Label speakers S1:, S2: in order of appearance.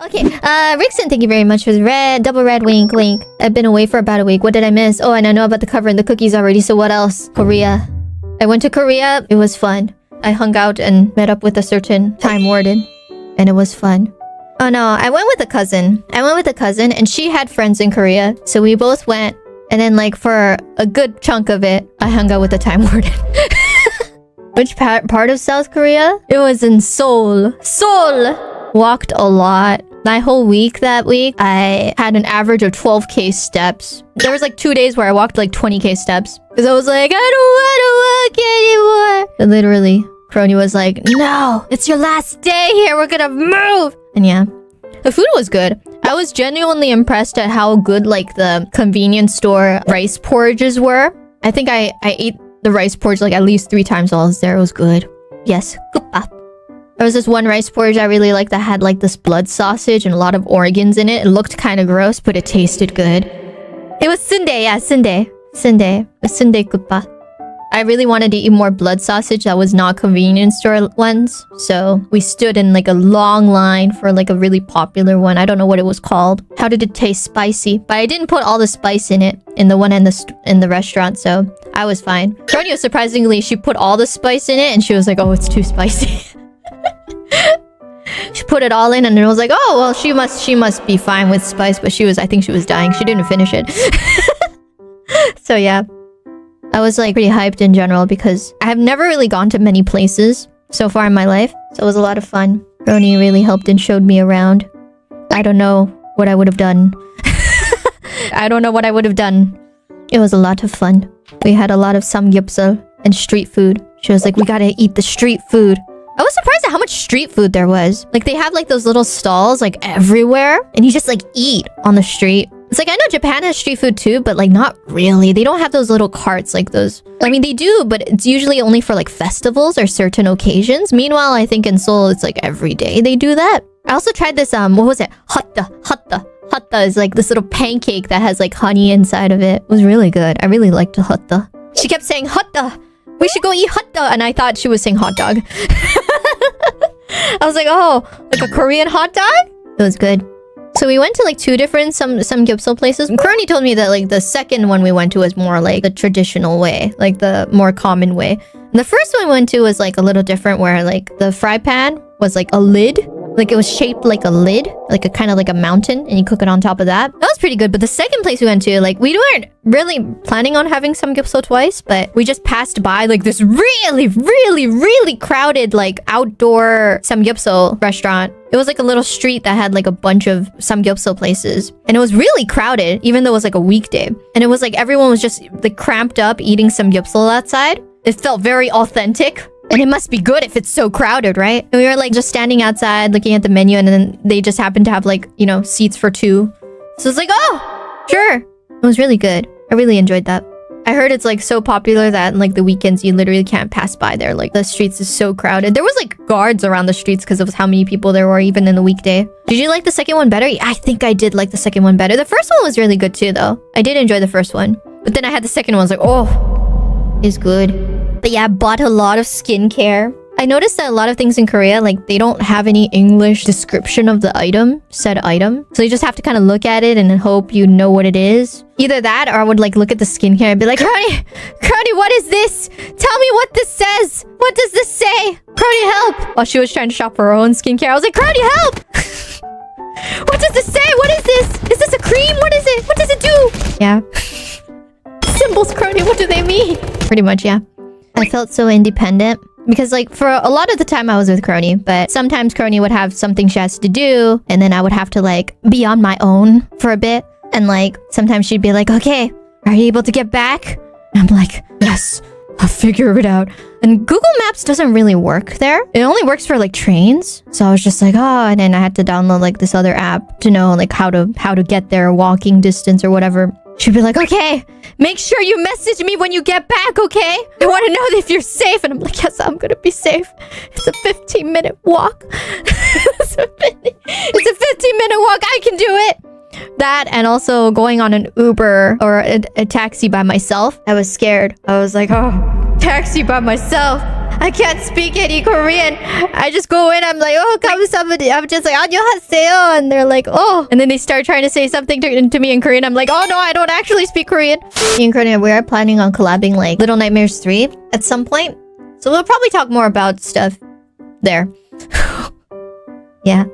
S1: Okay, Rickson, thank you very much for the red, double red, wink, wink. I've been away for about a week. What did I miss? Oh, and I know about the cover and the cookies already, so what else? Korea. I went to Korea. It was fun. I hung out and met up with a certain Time Warden, and it was fun. Oh no, I went with a cousin. And she had friends in Korea, so we both went. And then, like, for a good chunk of it, I hung out with the Time Warden. Which part of South Korea? It was in Seoul. Seoul! Walked a lot. My whole week that week, I had an average of 12k steps. There was like 2 days where I walked like 20k steps. Because I was like, I don't want to walk anymore. And literally, Kronii was like, no, it's your last day here. We're gonna move. And yeah, the food was good. I was genuinely impressed at how good like the convenience store rice porridges were. I think I ate the rice porridge like at least 3 times while I was there. It was good. Yes. There was this one rice porridge I really liked that had like this blood sausage and a lot of organs in it. It looked kind of gross, but it tasted good. It was sundae, yeah, sundae. Sundae. A sundae kuppa. I really wanted to eat more blood sausage that was not convenience store ones. So we stood in like a long line for like a really popular one. I don't know what it was called. How did it taste? Spicy. But I didn't put all the spice in it in the one in the restaurant, so I was fine. Kronii, surprisingly, she put all the spice in it and she was like, oh, it's too spicy. She put it all in and it was like, oh, well, she must be fine with spice, but I think she was dying. She didn't finish it. So yeah. I was like pretty hyped in general because I have never really gone to many places so far in my life. So it was a lot of fun. Kronii really helped and showed me around. I don't know what I would have done. I don't know what I would have done. It was a lot of fun. We had a lot of samgyeopsal and street food. She was like, we gotta eat the street food. I was surprised at how much street food there was. Like they have like those little stalls like everywhere and you just like eat on the street. It's like, I know Japan has street food too, but like not really. They don't have those little carts like those. I mean, they do, but it's usually only for like festivals or certain occasions. Meanwhile, I think in Seoul, it's like every day they do that. I also tried this, what was it? Hotta. Hotta is like this little pancake that has like honey inside of it. It was really good. I really liked the hotta. She kept saying, hotta. We should go eat hotta. And I thought she was saying hot dog. I was like, oh, like a Korean hot dog? It was good. So we went to like 2 different samgyeopsal places. Kronii told me that like the second one we went to was more like the traditional way, like the more common way. And the first one we went to was like a little different where like the fry pan was like a lid. Like it was shaped like a lid, like a kind of like a mountain, and you cook it on top of that. That was pretty good. But the second place we went to, like we weren't really planning on having samgyeopsal twice, but we just passed by like this really crowded like outdoor samgyeopsal restaurant. It was like a little street that had like a bunch of samgyeopsal places. And it was really crowded, even though it was like a weekday. And it was like everyone was just like cramped up eating samgyeopsal outside. It felt very authentic. And it must be good if it's so crowded, right? And we were like just standing outside looking at the menu and then they just happened to have like, you know, seats for 2. So it's like, oh, sure. It was really good. I really enjoyed that. I heard it's like so popular that in like the weekends you literally can't pass by there. Like the streets is so crowded. There was like guards around the streets because of how many people there were even in the weekday. Did you like the second one better? I think I did like the second one better. The first one was really good too though. I did enjoy the first one. But then I had the second one. I was like, oh, it's good. But yeah, I bought a lot of skincare. I noticed that a lot of things in Korea, like they don't have any English description of the item, said item. So you just have to kind of look at it and hope you know what it is. Either that or I would like look at the skincare and be like, Kronii, what is this? Tell me what this says. What does this say? Kronii, help. While she was trying to shop for her own skincare, I was like, Kronii, help. What does this say? What is this? Is this a cream? What is it? What does it do? Yeah. Symbols, Kronii, what do they mean? Pretty much, yeah. I felt so independent because like for a lot of the time I was with Kronii, but sometimes Kronii would have something she has to do and then I would have to like be on my own for a bit. And like sometimes she'd be like, okay, are you able to get back? And I'm like, yes, I'll figure it out. And Google Maps doesn't really work there. It only works for like trains. So I was just like, oh, and then I had to download like this other app to know like how to get there, walking distance or whatever. She'd be like, okay, make sure you message me when you get back, okay? I want to know if you're safe. And I'm like, yes, I'm gonna be safe. It's a 15-minute walk. It's a 15-minute walk. I can do it. That and also going on an Uber or a taxi by myself. I was scared. I was like, oh, taxi by myself. I can't speak any Korean. I just go in, I'm like, oh, 감사합니다. I'm just like, 안녕하세요. And they're like, oh. And then they start trying to say something to me in Korean. I'm like, oh no, I don't actually speak Korean. Me and Korean, we are planning on collabing like Little Nightmares 3 at some point. So we'll probably talk more about stuff there. Yeah.